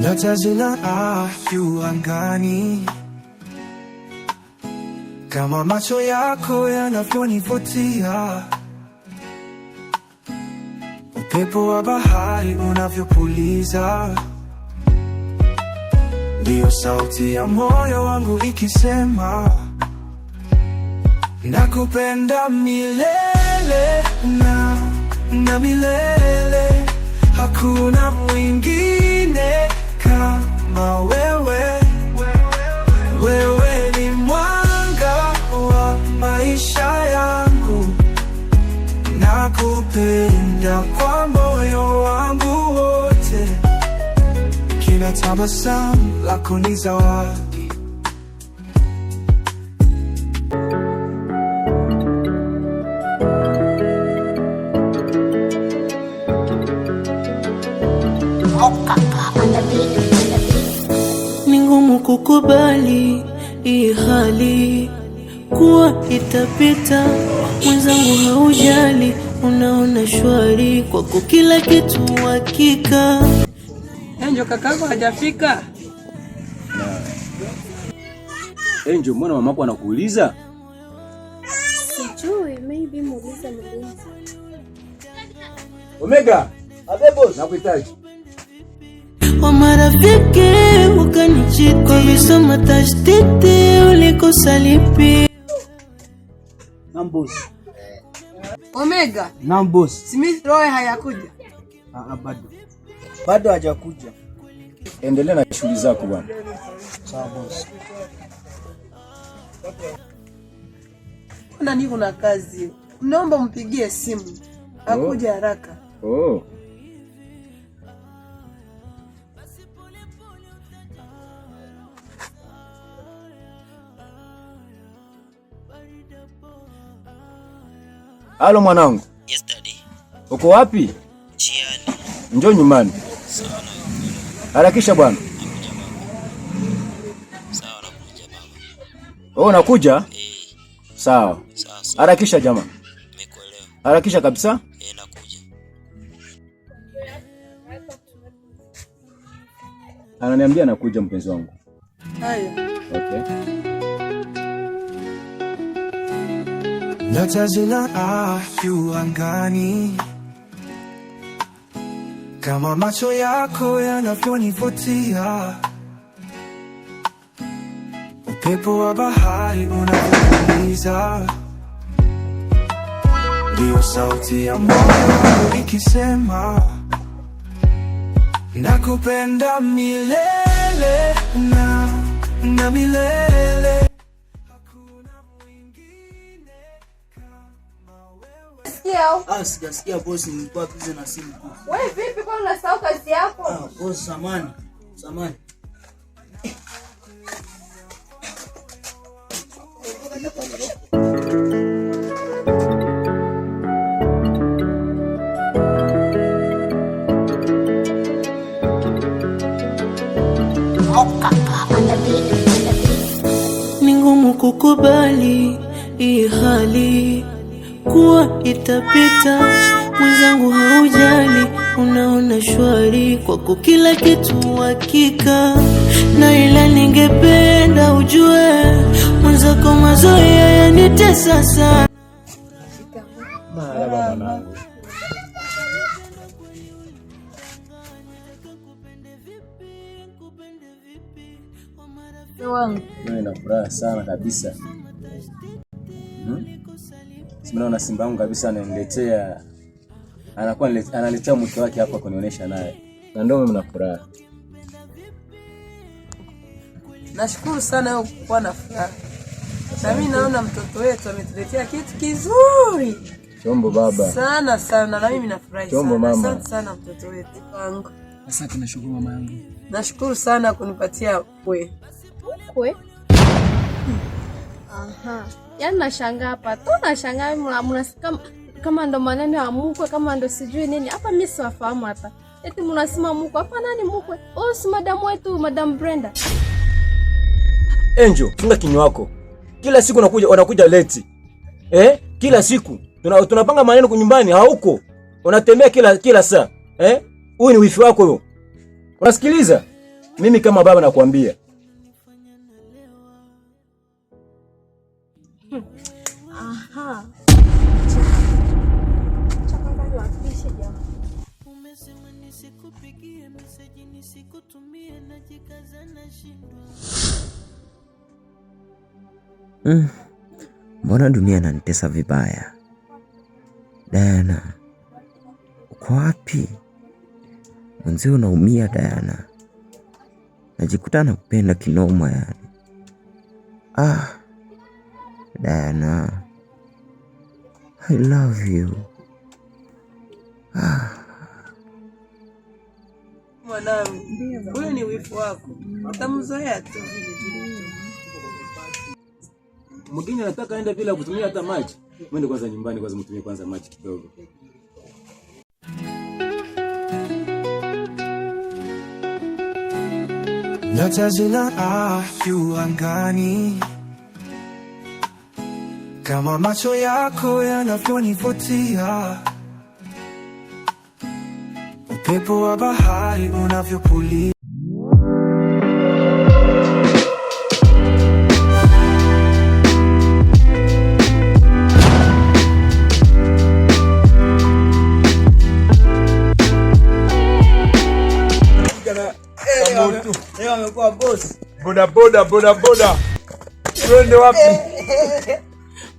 Nyota zinang'aa juu angani, kama macho yako yanavyonivutia. Upepo wa bahari unavyopuliza, ndiyo sauti ya moyo wangu ikisema, nakupenda milele na milele. Hakuna mwingine kama wewe. Wewe ni mwanga wa maisha yangu, nakupenda kwa moyo wangu wote. Kila tabasamu lako ni zawadi. Ni ngumu kukubali hii hali kuwa itapita, mwenzangu haujali, unaona shwari kwako kila kitu hakika. Angel, kakako hajafika? Angel, mbona mamako anakuuliza? Sijui, maybe muulize mlinzi. Omega, abebo, nakuhitaji. Wa marafiki ukanichiti, kwa visoma tashtiti ulikosa lipi. Nambos. Omega. Nambos. Smith Roy hayakuja? Bado hajakuja. Endelea na shughuli zako bwana. Sawa boss. Kuna niko na kazi. Naomba mpigie simu. Akuja haraka. Oh. Halo mwanangu. Yes daddy. Uko wapi? Njiani. Njoo nyumbani. Sawa na. Harakisha bwana. Sawa nakuja baba. Oh, unakuja? Sawa. Sawa. Harakisha jamaa. Nimekuelewa. Harakisha kabisa. Nakuja. Ananiambia nakuja mpenzi wangu. Haya. Okay. Nyota zinang'aa juu angani, kama macho yako yanavyonivutia. Upepo wa bahari unavyopuliza, ndiyo sauti ya moyo wangu ikisema, nakupenda milele na milele. Sijasikia boss, nilikuwa busy na simu. Wewe vipi kwa unasahau kazi yako? Boss, samani. Ni ngumu kukubali hii hali kuwa itapita, mwenzangu haujali, unaona shwari kwako kila kitu hakika. Na ila ningependa ujue, mwenzako mazoea yanitesa sana. Marahaba mwanangu. Mimi na furaha sana kabisa. Simnaona simba wangu kabisa ananiletea, analetea mke wake hapa kunionyesha naye. Na ndio mimi na furaha. Nashukuru sana wewe kuwa na furaha. Na mimi naona mtoto wetu ametuletea kitu kizuri. Chombo baba. Sana na mimi nafurahi sana. Chombo mama. Asante sana mtoto wetu wangu. Asante, nashukuru mama yangu. Nashukuru sana kunipatia wewe. Kwe? Aha. Yaani nashangaa hapa. Tu nashangaa mnasema kama ndo maneno ya mkwe, kama ndo sijui nini. Hapa mimi siwafahamu hapa. Eti mnasema mkwe. Hapa nani mkwe? Oh, si madam wetu, Madam Brenda. Angel, funga kinywa wako. Kila siku wanakuja late. Kila siku. Tunapanga maneno kwa nyumbani, hauko. Unatembea kila saa. Huyu ni wifi wako huyo. Unasikiliza? Mimi kama baba nakwambia. Aha. Umesema nisikupigie message nisikutumie najikaza na shindwa. Mbona dunia inanitesa vibaya? Diana, uko wapi? Mwanzo unaumia Diana. Najikuta nakupenda kinoma yani. Diana, I love you. Mwanangu, huyo ni wifu wako. Utamzoea tu. Mgeni anataka aende bila kutumia hata maji. Mwende kwanza nyumbani kwanza mtumie kwanza maji kidogo. Nyota zinang'aa juu angani, kama macho yako yanavyonivutia, upepo wa bahari unavyopuliza. Leo amekuwa boss. Boda. Twende wapi?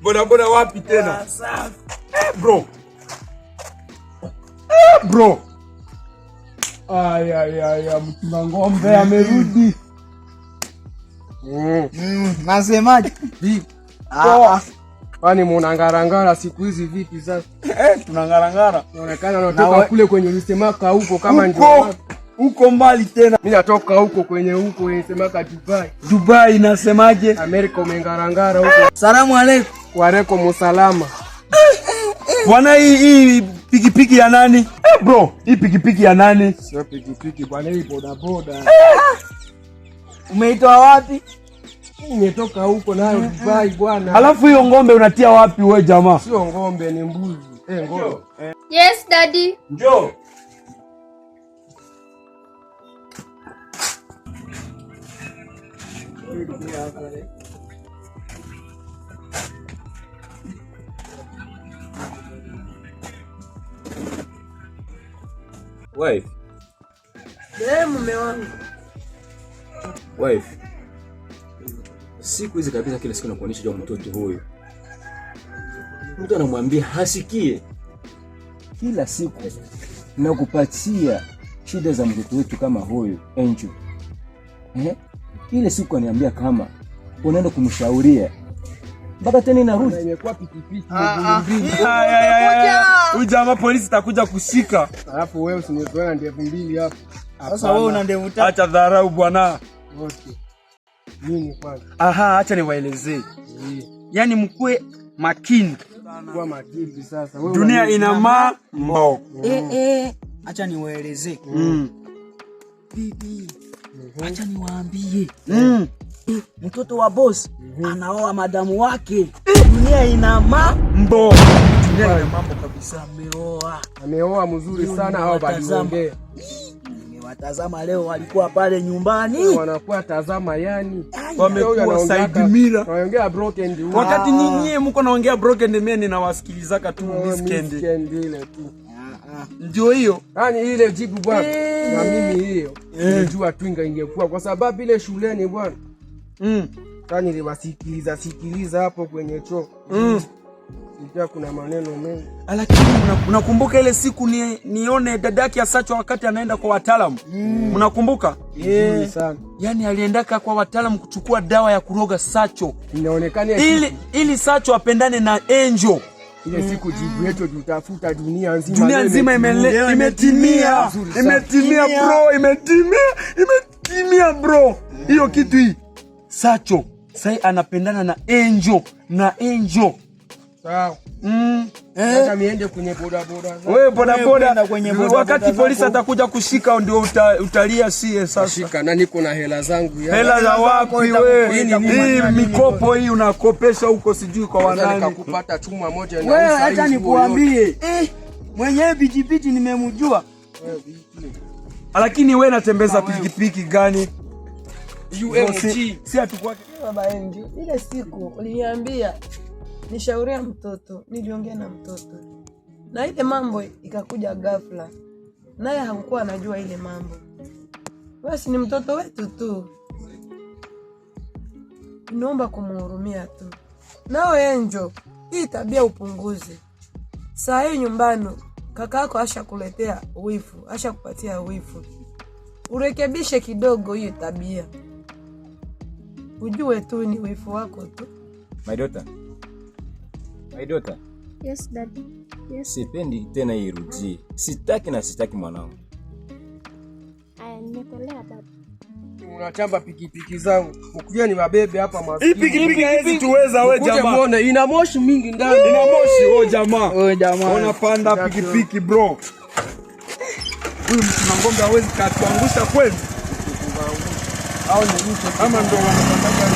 Boda wapi tena? Bro. Bro. Aya, mtuma ng'ombe amerudi. Nasemaje? Kwani mnangarangara siku hizi vipi sasa? Tunangarangara. Inaonekana unatoka kule kwenye ulisemaka huko kama ndio. Huko mbali tena. Mimi natoka huko kwenye ulisemaka Dubai. Dubai nasemaje? Amerika umengarangara huko. Salamu alaykum. Wa alaykum usalama. Bwana hii pikipiki ya nani? Bro, hii pikipiki ya nani? Sio pikipiki bwana, hii boda. Umeitoa wapi? Nimetoka huko nayo Dubai bwana. Alafu hiyo ng'ombe unatia wapi wewe jamaa? Sio ng'ombe ni mbuzi. Ng'ombe. Yes daddy. Njoo. Wife. Mume wangu. Wife. Siku hizi kabisa kila siku nakuonyesha juu mtoto huyu. Mtu anamwambia hasikie. Kila siku nakupatia shida za mtoto wetu kama huyu, Angel. Ile siku aniambia kama unaenda kumshauria. Mpaka tena inarudi. Imekuwa pikipiki mbili. Huyu jamaa polisi takuja kushika. Alafu wewe usinizoea ndevu mbili hapo. Sasa wewe una ndevu tatu. Acha dharau bwana. Okay. Nini kwanza? Acha niwaelezee. Yaani mkue makini. Kwa makini sasa. Wewe dunia ina mambo. Acha niwaelezee. Bibi. Acha niwaambie. Mtoto wa boss anaoa madamu wake. Dunia ina mambo. Dunia ina mambo kabisa. Ameoa mzuri sana hao baliongea. Nimewatazama leo walikuwa pale nyumbani. Wanakuwa tazama yani. Wamekuwa side mirror. Wanaongea broken. Wakati nyinyi mko naongea broken mimi ninawasikilizaka tu miskendi ile tu. Ndio hiyo. Yaani ile jibu bwana. Na mimi hiyo. Nilijua twinga ingekuwa kwa sababu ile shuleni bwana. Yaani niliwasikiliza hapo kwenye choo. Sija kuna maneno mengi. Lakini unakumbuka ile siku nione dadake Asacho wakati anaenda kwa wataalamu? Mnakumbuka? Sana. Yaani aliendaka kwa wataalamu kuchukua dawa ya kuroga Sacho. Inaonekana ili Sacho apendane na Angel. Ile siku jibu yetu tutafuta dunia nzima. Dunia nzima imetimia. Imetimia bro, imetimia bro. Hiyo kitu hii. Sacho sasa anapendana na Angel. Sawa. Acha niende kwenye boda. Wewe boda wakati polisi atakuja kushika ndio utalia sie sasa. Shika na niko na hela zangu ya. Hela za wapi wewe? Hii mikopo hii unakopesha huko sijui kwa wanani. Nikakupata chuma moja na wewe acha nikuambie. Mwenyewe bijibiji nimemjua. Lakini wewe natembeza pikipiki gani? UMG. Si atakuwa Baba Angel, ile siku uliniambia nishauria mtoto, niliongea na mtoto. Na ile mambo ikakuja ghafla. Naye hakukuwa anajua ile mambo. Basi ni mtoto wetu tu. Naomba kumhurumia tu. Nao Angel, hii tabia upunguze. Saa hii nyumbani kakako ashakuletea wifu, ashakupatia wifu. Urekebishe kidogo hiyo tabia. Ujue tu ni wifu wako tu. My daughter. My daughter. Yes daddy. Yes. Sipendi tena irudie. Sitaki mwanangu. Aya, nimekuelewa baba. Unachamba pikipiki zangu. Ukujua ni mabebe hapa maskini. Hii pikipiki hizi tuweza wewe jamaa. Muone ina moshi mingi ndani. Ina moshi wewe jamaa. Wewe jamaa. Unapanda pikipiki bro. Huyu mtu na ngombe hawezi katuangusha kweli. Au ni mtu kama ndo wanapanda.